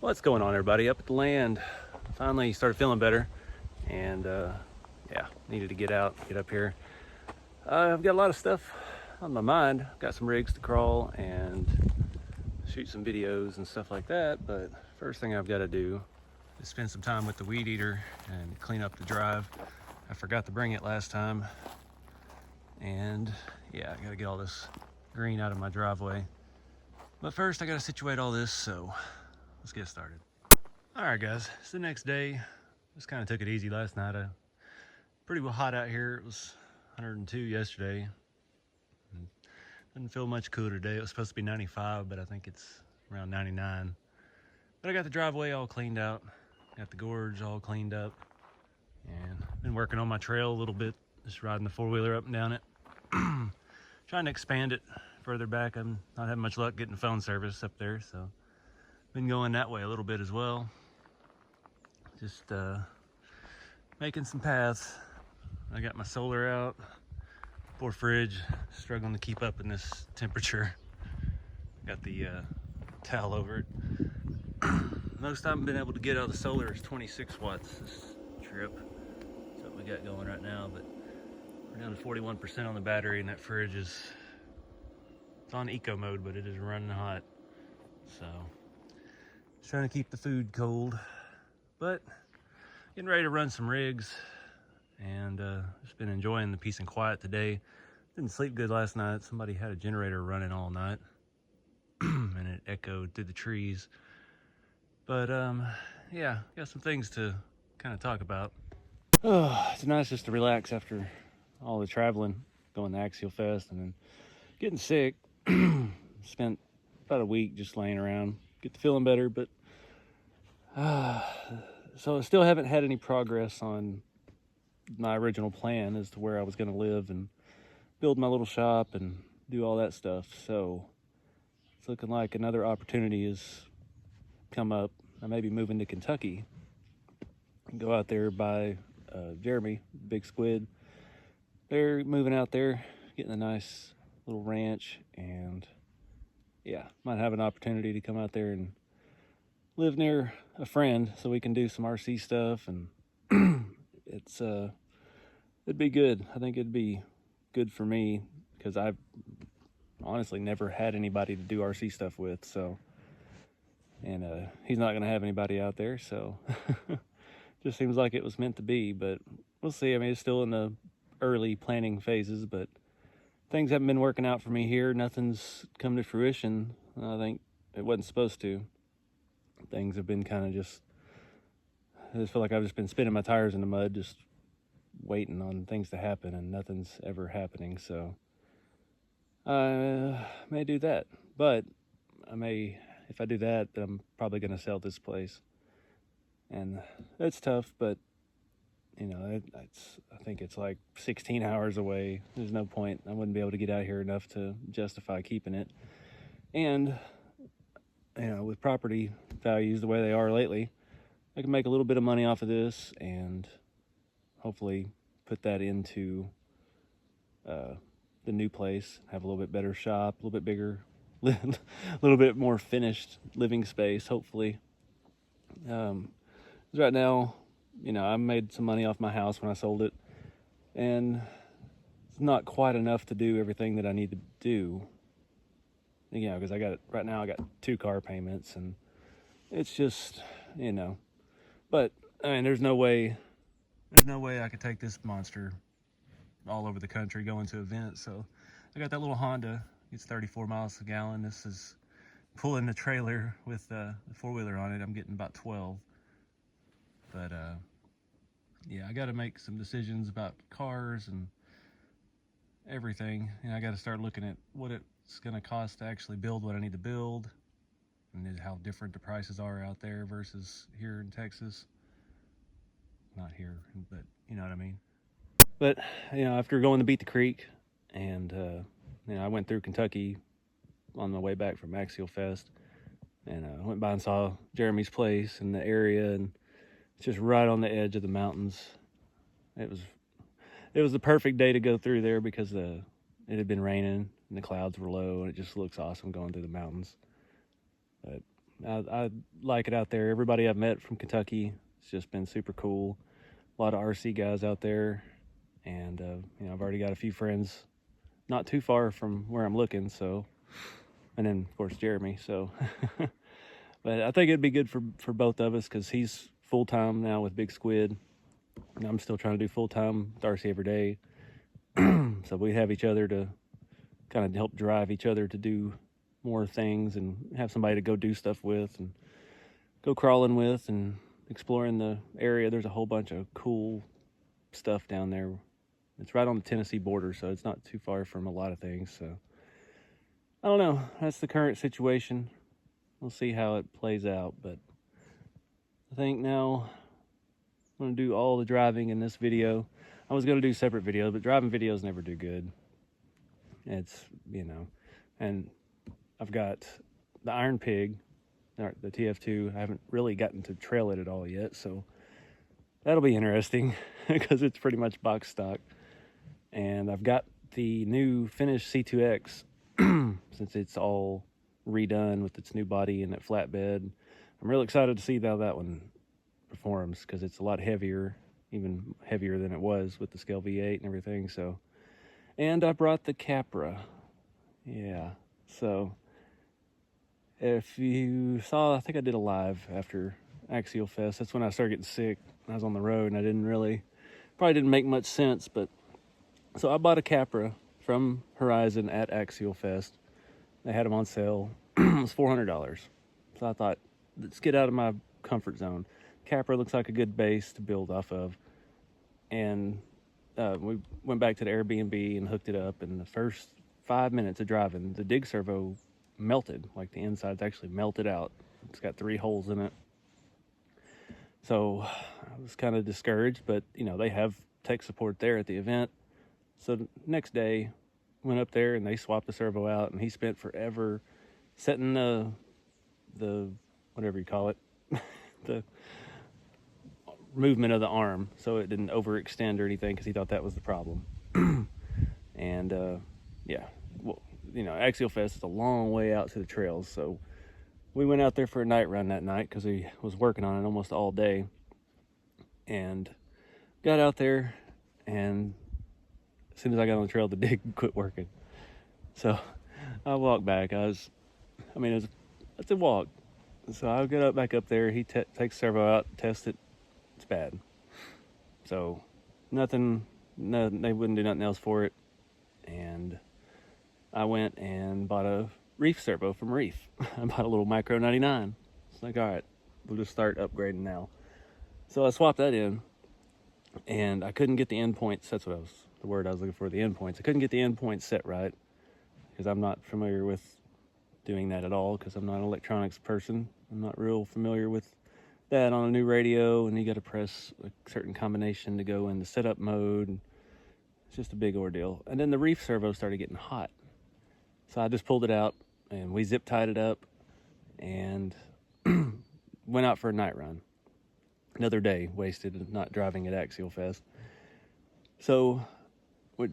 What's going on, everybody? Up at the land. Finally started feeling better, and yeah, needed to get out, get up here. I've got a lot of stuff on my mind. I've got some rigs to crawl and shoot some videos and stuff like that, but first thing I've got to do is spend some time with the weed eater and clean up the drive. I forgot to bring it last time, and yeah, I got to get all this green out of my driveway. But first I got to situate all this, so let's get started. All right, guys, it's the next day. Just kind of took it easy last night. Pretty well hot out here. It was 102 yesterday. Didn't feel much cooler today. It was supposed to be 95, but I think it's around 99. But I got the driveway all cleaned out. Got the gorge all cleaned up. And been working on my trail a little bit, just riding the four-wheeler up and down it. Trying to expand it further back. I'm not having much luck getting phone service up there, so been going that way a little bit as well. Just making some paths. I got my solar out. Poor fridge, struggling to keep up in this temperature. Got the towel over it. Most I've been able to get out of the solar is 26 watts this trip. That's what we got going right now, but we're down to 41% on the battery, and that fridge is, it's on eco mode, but it is running hot. So just trying to keep the food cold, but getting ready to run some rigs, and just been enjoying the peace and quiet today. Didn't sleep good last night. Somebody had a generator running all night and it echoed through the trees. But yeah, got some things to kind of talk about. Oh, it's nice just to relax after all the traveling, going to Axialfest and then getting sick. Spent about a week just laying around, get to feeling better, but so I still haven't had any progress on my original plan as to where I was going to live and build my little shop and do all that stuff. So it's looking like another opportunity has come up. I may be moving to Kentucky and go out there by Jeremy, Big Squid. They're moving out there, getting a nice little ranch, and yeah, might have an opportunity to come out there and live near a friend so we can do some RC stuff, and it's it'd be good. I think it'd be good for me because I've honestly never had anybody to do RC stuff with, so, and he's not gonna have anybody out there, so just seems like it was meant to be, but we'll see. I mean, it's still in the early planning phases, but things haven't been working out for me here. Nothing's come to fruition. I think it wasn't supposed to. Things have been kind of just, I just feel like I've just been spinning my tires in the mud, just waiting on things to happen, and nothing's ever happening. So I may do that, but I may, if I do that, then I'm probably going to sell this place, and that's tough. But you know, it's, I think it's like 16 hours away. There's no point. I wouldn't be able to get out here enough to justify keeping it. And you know, with property values the way they are lately, I can make a little bit of money off of this and hopefully put that into the new place, have a little bit better shop, a little bit bigger, a little bit more finished living space, hopefully. Right now, you know, I made some money off my house when I sold it, and it's not quite enough to do everything that I need to do. You know, because right now I got 2 car payments, and it's just, you know, but I mean, there's no way I could take this monster all over the country going to events. So I got that little Honda. It's 34 miles a gallon. This is pulling the trailer with the four-wheeler on it. I'm getting about 12. But yeah, I got to make some decisions about cars and everything. And I got to start looking at what it's going to cost to actually build what I need to build, and how different the prices are out there versus here in Texas. Not here, but you know what I mean. But you know, after going to Beat the Creek, and you know, I went through Kentucky on my way back from Axialfest, and I went by and saw Jeremy's place in the area, and it's just right on the edge of the mountains. It was the perfect day to go through there because it had been raining and the clouds were low, and it just looks awesome going through the mountains. But I like it out there. Everybody I've met from Kentucky, it's just been super cool. A lot of RC guys out there, and you know, I've already got a few friends not too far from where I'm looking, so, and then of course Jeremy, so but I think it'd be good for both of us, because he's full-time now with Big Squid, and I'm still trying to do full-time with RC every day. So we have each other to kind of help drive each other to do more things, and have somebody to go do stuff with and go crawling with and exploring the area. There's a whole bunch of cool stuff down there. It's right on the Tennessee border, so it's not too far from a lot of things. So I don't know, that's the current situation. We'll see how it plays out, but I think now I'm going to do all the driving in this video. I was going to do separate videos, but driving videos never do good. It's, you know, and I've got the Iron Pig, the TF2. I haven't really gotten to trail it at all yet, so that'll be interesting because it's pretty much box stock. And I've got the new finished C2X since it's all redone with its new body and that flatbed. I'm really excited to see how that one performs, because it's a lot heavier, even heavier than it was with the Scale V8 and everything. So, and I brought the Capra. Yeah, so if you saw, I think I did a live after Axialfest. That's when I started getting sick. I was on the road and I probably didn't make much sense, but so I bought a Capra from Horizon at Axialfest. They had them on sale. It was $400. So I thought, let's get out of my comfort zone. Capra looks like a good base to build off of. And we went back to the Airbnb and hooked it up. And the first 5 minutes of driving, the dig servo melted. Like the inside's actually melted out. It's got 3 holes in it. So I was kind of discouraged, but you know, they have tech support there at the event. So the next day, went up there and they swapped the servo out, and he spent forever setting the whatever you call it, the movement of the arm, so it didn't overextend or anything, because he thought that was the problem. And yeah, well, you know, Axialfest is a long way out to the trails, so we went out there for a night run that night because he was working on it almost all day, and got out there, and as soon as I got on the trail, the dig quit working. So I walked back. It's a walk. So I get back up there. He takes servo out, tests it. It's bad. So they wouldn't do nothing else for it. And I went and bought a Reef servo from Reef. I bought a little Micro 99. It's like, all right, we'll just start upgrading now. So I swapped that in, and I couldn't get the endpoints. That's what the word I was looking for, the endpoints. I couldn't get the endpoints set right, because I'm not familiar with doing that at all, because I'm not an electronics person. I'm not real familiar with that on a new radio, and you got to press a certain combination to go in the setup mode. It's just a big ordeal. And then the Reef servo started getting hot. So I just pulled it out, and we zip tied it up, and went out for a night run. Another day wasted not driving at Axialfest. So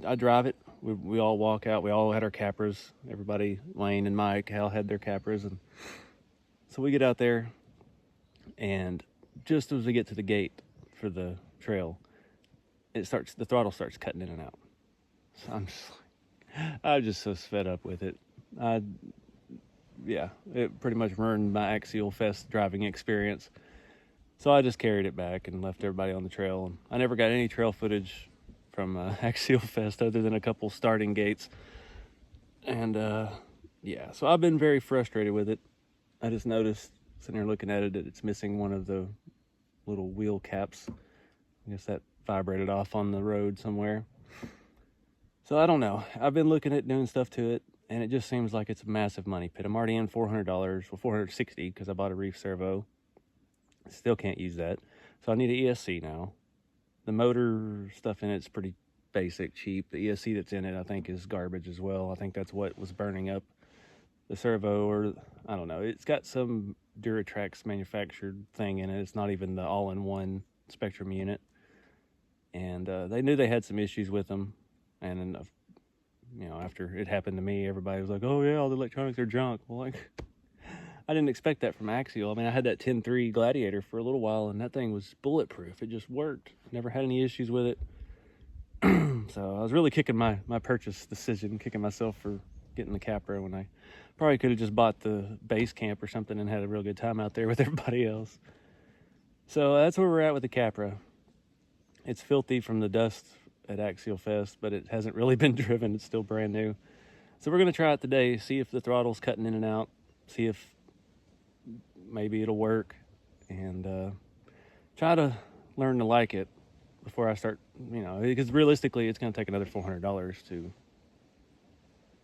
I drive it. We all walk out. We all had our Capras. Everybody, Wayne and Mike, Hal had their Capras. And so we get out there, and just as we get to the gate for the trail, the throttle starts cutting in and out. So I'm just so fed up with it. It pretty much ruined my Axialfest driving experience. So I just carried it back and left everybody on the trail. And I never got any trail footage from Axialfest other than a couple starting gates. And so I've been very frustrated with it. I just noticed, sitting here looking at it, that it's missing one of the little wheel caps. I guess that vibrated off on the road somewhere. So I don't know. I've been looking at doing stuff to it, and it just seems like it's a massive money pit. I'm already in $400, well, $460 because I bought a Reef servo. Still can't use that. So I need an ESC now. The motor stuff in it's pretty basic, cheap. The ESC that's in it, I think, is garbage as well. I think that's what was burning up the servo, or I don't know. It's got some Duratrax manufactured thing in it. It's not even the all-in-one Spectrum unit. And they knew they had some issues with them. And after it happened to me, everybody was like, "Oh yeah, all the electronics are junk." Well, like, I didn't expect that from Axial. I mean, I had that 10.3 Gladiator for a little while, and that thing was bulletproof. It just worked. Never had any issues with it. So I was really kicking my purchase decision, kicking myself for getting the Capra when I probably could have just bought the base camp or something and had a real good time out there with everybody else. So that's where we're at with the Capra. It's filthy from the dust at Axialfest, but it hasn't really been driven. It's still brand new. So we're going to try it today, see if the throttle's cutting in and out, see if maybe it'll work, and try to learn to like it before I start, because realistically it's going to take another $400 to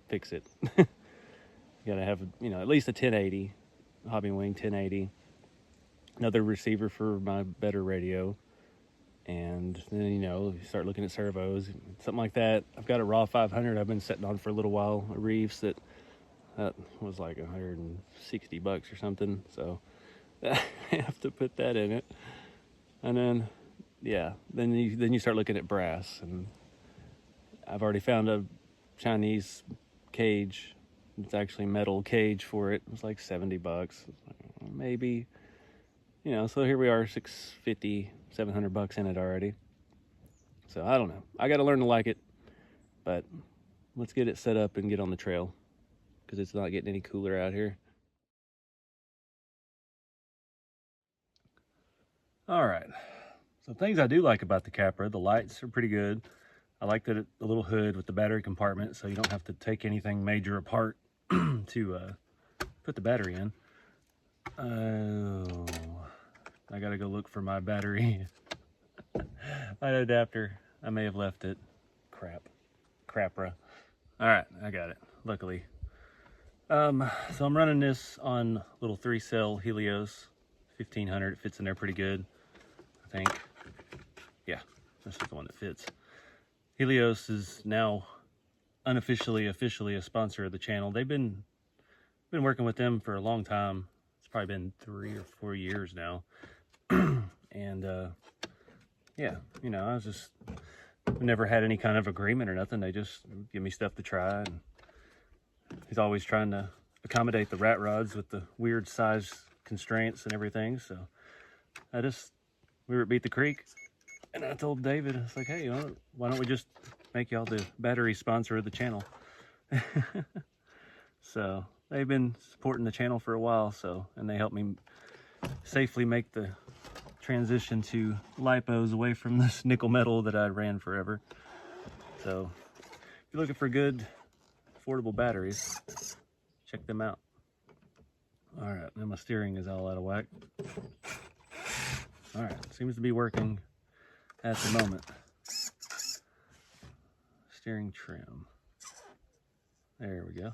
fix it. You got to have, at least a 1080, Hobby Wing 1080, another receiver for my better radio, and then, you start looking at servos, something like that. I've got a Raw 500 I've been sitting on for a little while, a Reeves that was like $160 or something, so I have to put that in it. And then, yeah, then you start looking at brass, and I've already found a Chinese cage. It's actually metal cage for it. It was like $70, maybe. So here we are, $650, $700 in it already. So I don't know. I got to learn to like it, but let's get it set up and get on the trail, because it's not getting any cooler out here. All right. So things I do like about the Capra: the lights are pretty good. I like that the little hood with the battery compartment, so you don't have to take anything major apart to put the battery in. Oh, I gotta go look for my battery. My adapter. I may have left it. Capra. All right, I got it, luckily. So I'm running this on little 3-cell Helios 1500. It fits in there pretty good, I think. Yeah, this is the one that fits. Helios is now officially a sponsor of the channel. They've been working with them for a long time. It's probably been 3 or 4 years now. And yeah, I've never had any kind of agreement or nothing. They just give me stuff to try, and he's always trying to accommodate the rat rods with the weird size constraints and everything. So we were at Beat the Creek, and I told David, I was like, hey, why don't we just make y'all the battery sponsor of the channel? So they've been supporting the channel for a while, and they helped me safely make the transition to lipos away from this nickel metal that I ran forever. So if you're looking for good, affordable batteries, check them out. All right, now my steering is all out of whack. All right, seems to be working at the moment. Steering trim. There we go.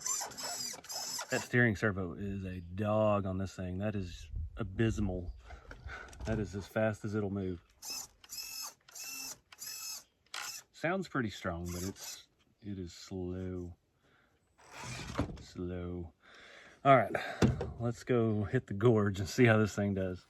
That steering servo is a dog on this thing. That is abysmal. That is as fast as it'll move. Sounds pretty strong, but it is slow. Slow. All right, let's go hit the gorge and see how this thing does.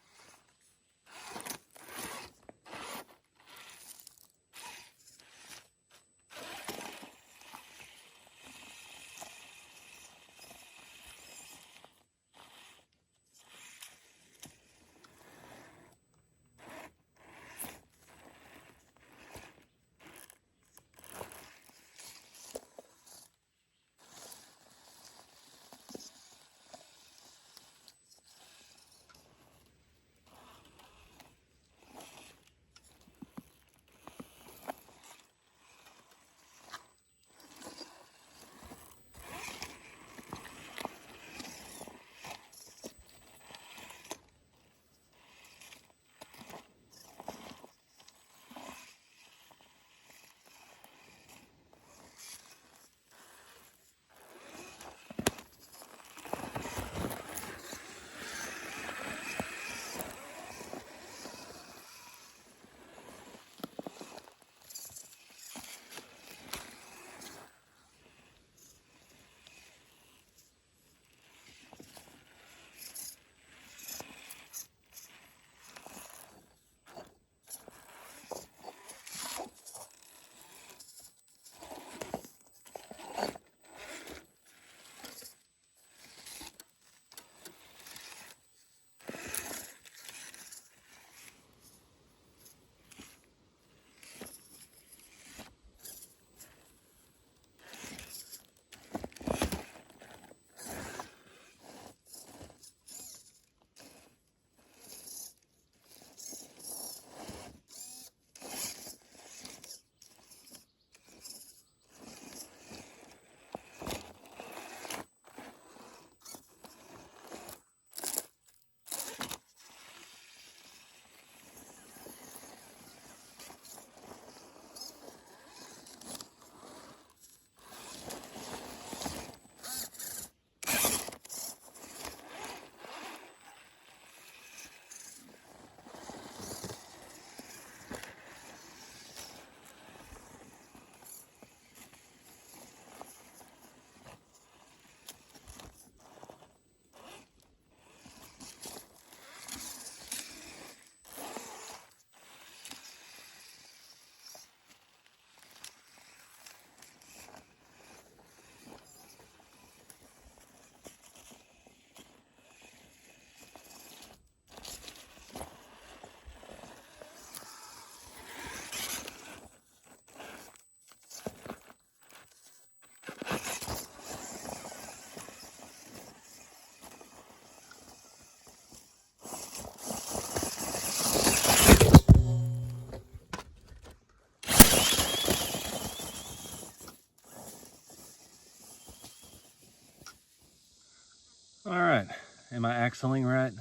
Am I axling right?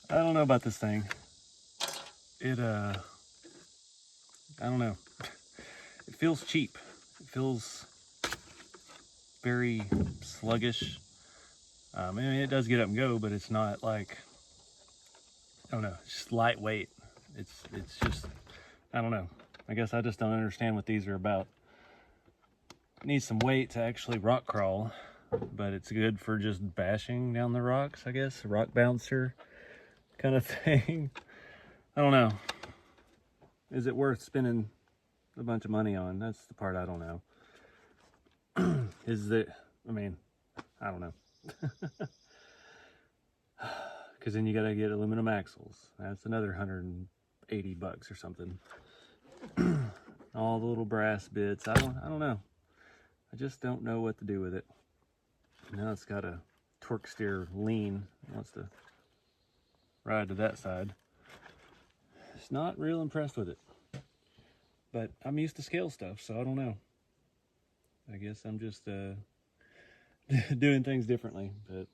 I don't know about this thing. I don't know. It feels cheap. It feels very sluggish. I mean, it does get up and go, but it's not like, I don't know, it's just lightweight. It's just, I don't know. I guess I just don't understand what these are about. It needs some weight to actually rock crawl, but it's good for just bashing down the rocks, I guess. A rock bouncer kind of thing. I don't know. Is it worth spending a bunch of money on? That's the part I don't know. Is it, I mean, I don't know. Because then you gotta get aluminum axles. That's another $180 or something. All the little brass bits. I don't know. I just don't know what to do with it. Now it's got a torque steer lean. It wants to ride to that side. Just not real impressed with it. But I'm used to scale stuff, so I don't know. I guess I'm just doing things differently. But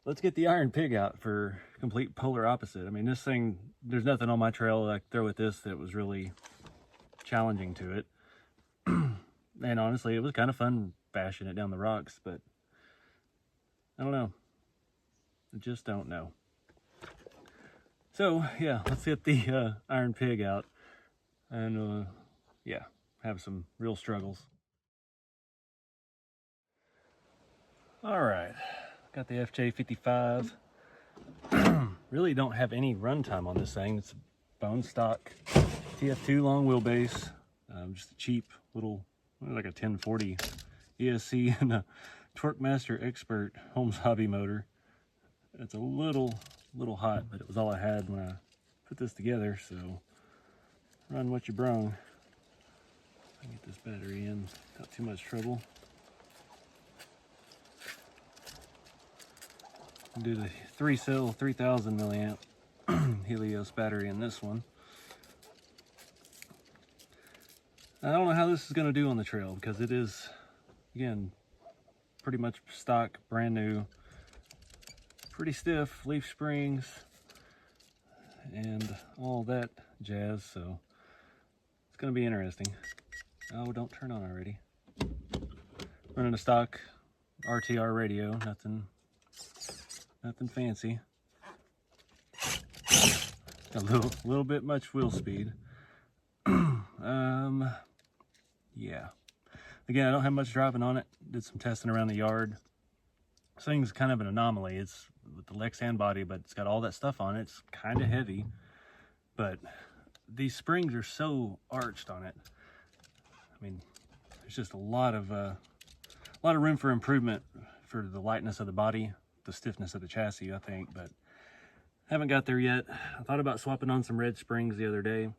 let's get the Iron Pig out for complete polar opposite. I mean, this thing, there's nothing on my trail that I could throw at this that was really challenging to it. And honestly, it was kind of fun bashing it down the rocks, but I don't know. I just don't know. So yeah, let's get the Iron Pig out and yeah, have some real struggles. All right, got the FJ55. Really don't have any run time on this thing. It's a bone stock TF2 long wheelbase, just a cheap little, like a 1040 ESC and a Torque Master Expert Holmes Hobby motor. It's a little hot, but it was all I had when I put this together, so run what you brung. I get this battery in without too much trouble. Do the 3-cell 3000 milliamp Helios battery in this one. I don't know how this is going to do on the trail because it is, again, pretty much stock, brand new, pretty stiff leaf springs and all that jazz, so it's going to be interesting. Oh, don't turn on already. Running a stock RTR radio, nothing fancy. A little bit much wheel speed. Yeah. Again, I don't have much driving on it. Did some testing around the yard. This thing's kind of an anomaly. It's with the Lexan body, but it's got all that stuff on it. It's kind of heavy, but these springs are so arched on it. I mean, there's just a lot of room for improvement for the lightness of the body, the stiffness of the chassis, I think, but haven't got there yet. I thought about swapping on some red springs the other day,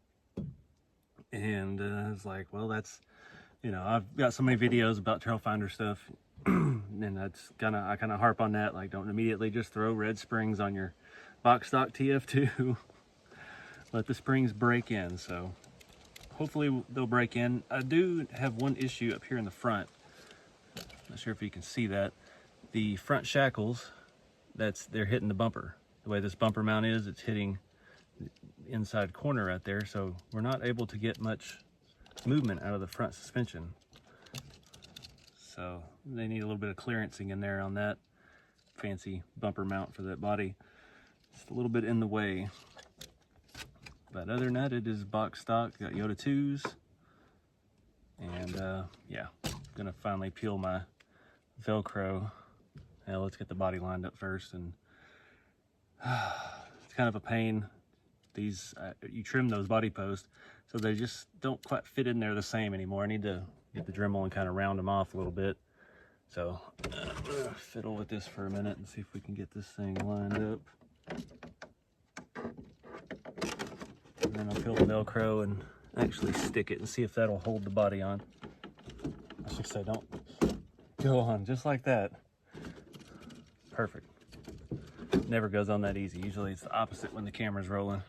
and I was like, well, that's, you know, I've got so many videos about trail finder stuff, and that's I kind of harp on that, like, don't immediately just throw red springs on your box stock TF2. Let the springs break in. So hopefully they'll break in. I do have one issue up here in the front. Not sure if you can see that. The front shackles, they're hitting the bumper. The way this bumper mount is, it's hitting the inside corner right there, so we're not able to get much movement out of the front suspension. So they need a little bit of clearancing in there on that fancy bumper mount for that body. Just a little bit in the way. But other than that, it is box stock. Got Yoda 2s. And yeah, gonna finally peel my Velcro. Now let's get the body lined up first. And it's kind of a pain. These, you trim those body posts, so they just don't quite fit in there the same anymore. I need to get the Dremel and kind of round them off a little bit. So fiddle with this for a minute and see if we can get this thing lined up. And then I'll peel the Velcro and actually stick it and see if that'll hold the body on. I should say, don't go on just like that. Perfect. Never goes on that easy. Usually it's the opposite when the camera's rolling.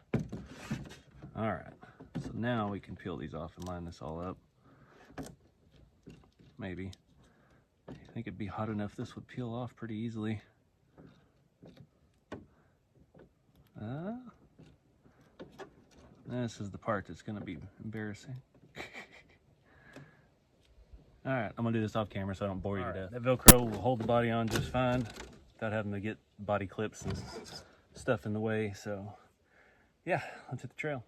All right, so now we can peel these off and line this all up. Maybe. I think it'd be hot enough this would peel off pretty easily. This is the part that's going to be embarrassing. All right, I'm going to do this off camera so I don't bore you to death. That Velcro will hold the body on just fine without having to get body clips and stuff in the way. So yeah, let's hit the trail.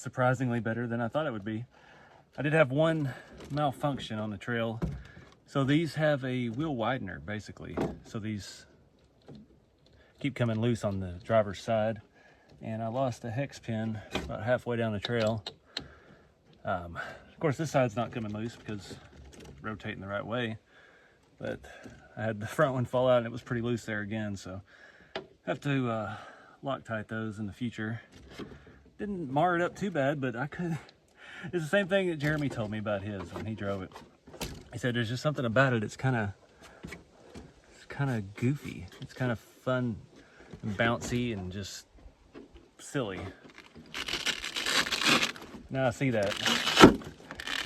surprisingly better than I thought it would be. I did have one malfunction on the trail. So these have a wheel widener, basically. So these keep coming loose on the driver's side. And I lost a hex pin about halfway down the trail. Of course, this side's not coming loose because it's rotating the right way. But I had the front one fall out and it was pretty loose there again. So I have to Loctite those in the future. Didn't mar it up too bad, but I could. It's the same thing that Jeremy told me about his when he drove it. He said there's just something about it. It's kind of goofy. It's kind of fun and bouncy and just silly. Now I see that,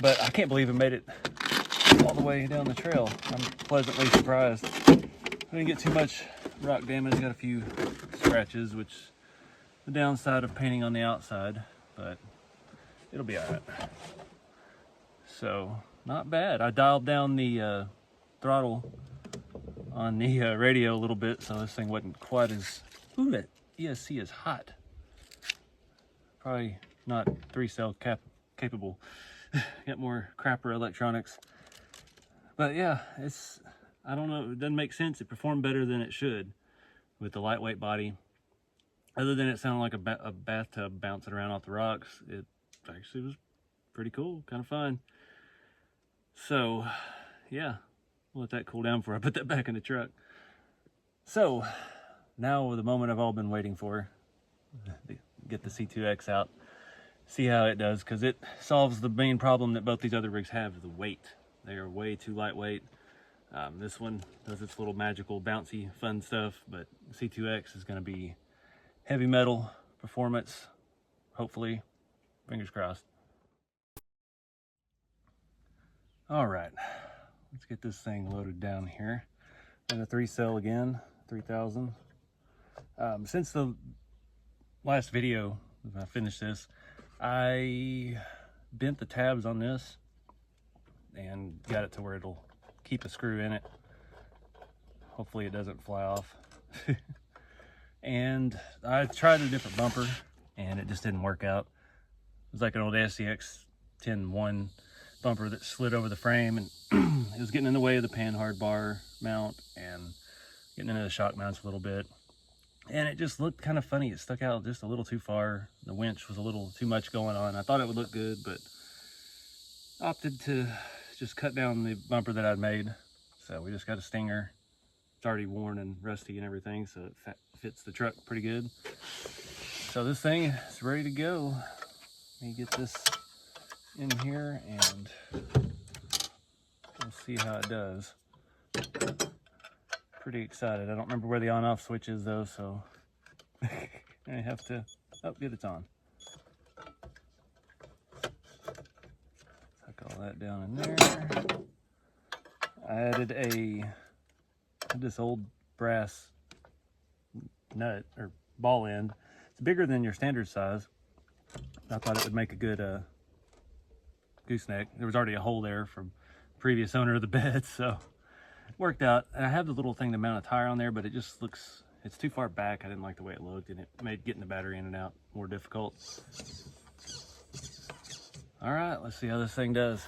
but I can't believe it made it all the way down the trail. I'm pleasantly surprised. I didn't get too much rock damage. Got a few scratches, which is the downside of painting on the outside, but it'll be all right. So not bad. I dialed down the throttle on the radio a little bit, so this thing wasn't quite as. Ooh, that ESC is hot. Probably not 3-cell capable. Got more Capra electronics. But yeah, it's, I don't know, it doesn't make sense. It performed better than it should with the lightweight body. Other than it sounded like a bathtub bouncing around off the rocks, it actually was pretty cool, kind of fun. So yeah, we'll let that cool down before I put that back in the truck. So now the moment I've all been waiting for, get the C2X out, see how it does, because it solves the main problem that both these other rigs have, the weight. They are way too lightweight. This one does its little magical bouncy fun stuff, but C2X is going to be heavy metal performance, hopefully. Fingers crossed. All right, let's get this thing loaded down here. And a 3-cell again, 3000. Since the last video, when I finished this, I bent the tabs on this and got it to where it'll keep a screw in it. Hopefully it doesn't fly off. And I tried a different bumper and it just didn't work out. It was like an old SCX 10-1 bumper that slid over the frame, and it was getting in the way of the panhard bar mount and getting into the shock mounts a little bit. And it just looked kind of funny. It stuck out just a little too far. The winch was a little too much going on. I thought it would look good, but opted to just cut down the bumper that I'd made. So we just got a Stinger. It's already worn and rusty and everything, so it fits the truck pretty good. So this thing is ready to go. Let me get this in here and we'll see how it does. Pretty excited. I don't remember where the on-off switch is though, so I have to, oh, good, it's on. Tuck all that down in there. I added this old brass nut or ball end. It's bigger than your standard size. I thought it would make a good gooseneck. There was already a hole there from the previous owner of the bed, so it worked out. And I have the little thing to mount a tire on there, but it just looks, it's too far back. I didn't like the way it looked, and it made getting the battery in and out more difficult. All right, let's see how this thing does.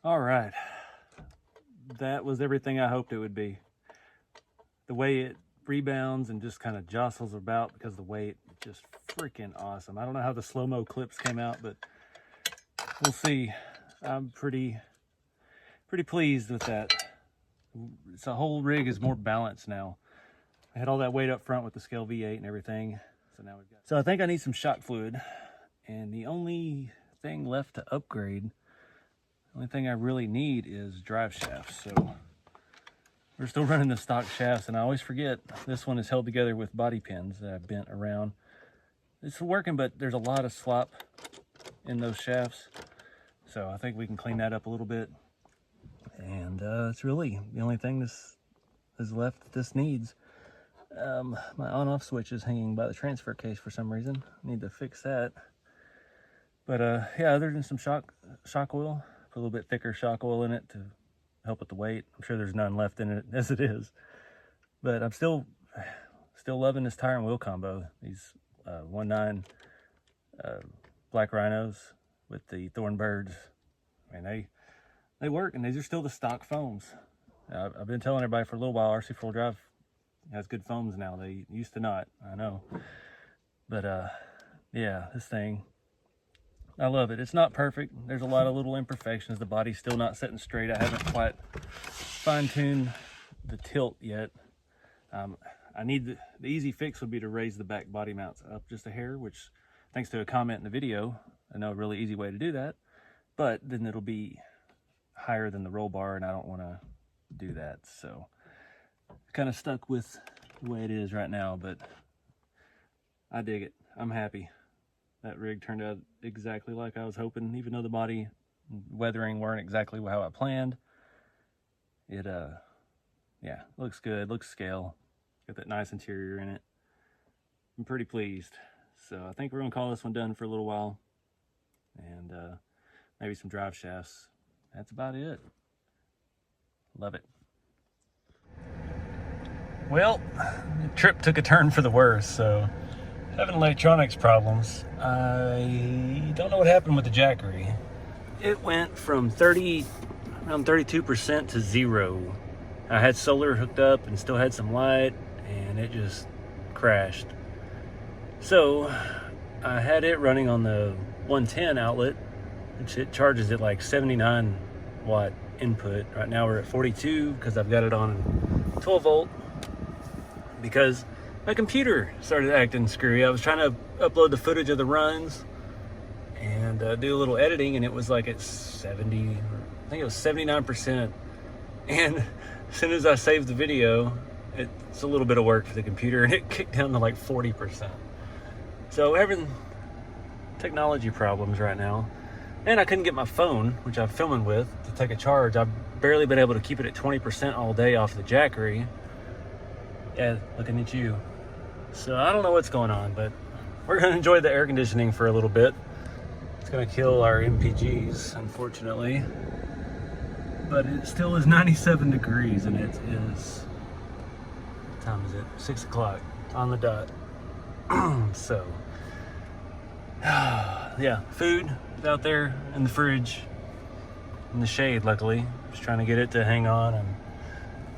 All right, that was everything I hoped it would be. The way it rebounds and just kind of jostles about because of the weight, just freaking awesome. I don't know how the slow-mo clips came out, but we'll see. I'm pretty pleased with that. The whole rig is more balanced now. I had all that weight up front with the scale V8 and everything, so now we've got. So I think I need some shock fluid, and the only thing left to upgrade, the only thing I really need is drive shafts. So we're still running the stock shafts, and I always forget this one is held together with body pins that I've bent around. It's working, but there's a lot of slop in those shafts, so I think we can clean that up a little bit. And it's really the only thing this is left that this needs. My on-off switch is hanging by the transfer case for some reason. I need to fix that. But yeah, other than some shock oil, put a little bit thicker shock oil in it to help with the weight. I'm sure there's none left in it as it is. But I'm still loving this tire and wheel combo. These 1.9 Black Rhinos with the Thornbirds. I mean, they work, and these are still the stock foams. I've been telling everybody for a little while, RC4 Drive has good foams now. They used to not, I know. But yeah, this thing, I love it. It's not perfect. There's a lot of little imperfections. The body's still not sitting straight. I haven't quite fine-tuned the tilt yet. I need the easy fix would be to raise the back body mounts up just a hair, which thanks to a comment in the video, I know a really easy way to do that. But then it'll be higher than the roll bar, and I don't want to do that. So kind of stuck with the way it is right now, but I dig it. I'm happy. That rig turned out exactly like I was hoping, even though the body weathering weren't exactly how I planned. It yeah, looks good, looks scale. Got that nice interior in it. I'm pretty pleased. So I think we're gonna call this one done for a little while, and maybe some drive shafts. That's about it. Love it. Well, the trip took a turn for the worse, so having electronics problems. I don't know what happened with the Jackery. It went from around 32% to 0. I had solar hooked up and still had some light, and it just crashed. So I had it running on the 110 outlet, which it charges at like 79 watt input. Right now we're at 42 because I've got it on 12 volt because my computer started acting screwy. I was trying to upload the footage of the runs and do a little editing, and it was like at 70, I think it was 79%. And as soon as I saved the video, it's a little bit of work for the computer, and it kicked down to like 40%. So having technology problems right now. And I couldn't get my phone, which I'm filming with, to take a charge. I've barely been able to keep it at 20% all day off the Jackery. Yeah, looking at you. So I don't know what's going on, but we're gonna enjoy the air conditioning for a little bit. It's gonna kill our MPGs, unfortunately. But it still is 97 degrees, and it is, what time is it? 6 o'clock on the dot. So, yeah, food is out there in the fridge, in the shade, luckily. Just trying to get it to hang on, and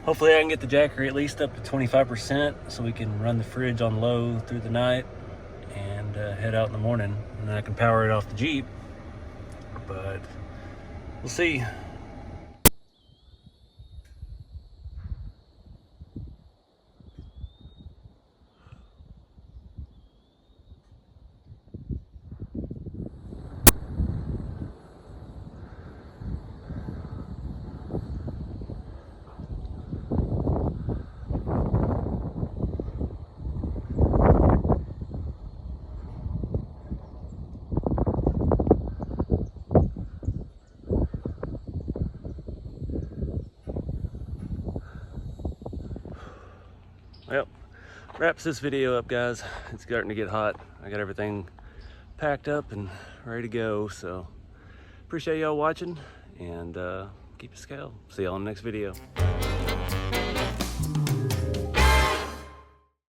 hopefully I can get the Jackery at least up to 25% so we can run the fridge on low through the night and head out in the morning, and then I can power it off the Jeep. But we'll see. Well, wraps this video up, guys. It's starting to get hot. I got everything packed up and ready to go. So appreciate y'all watching, and keep it scale. See y'all in the next video.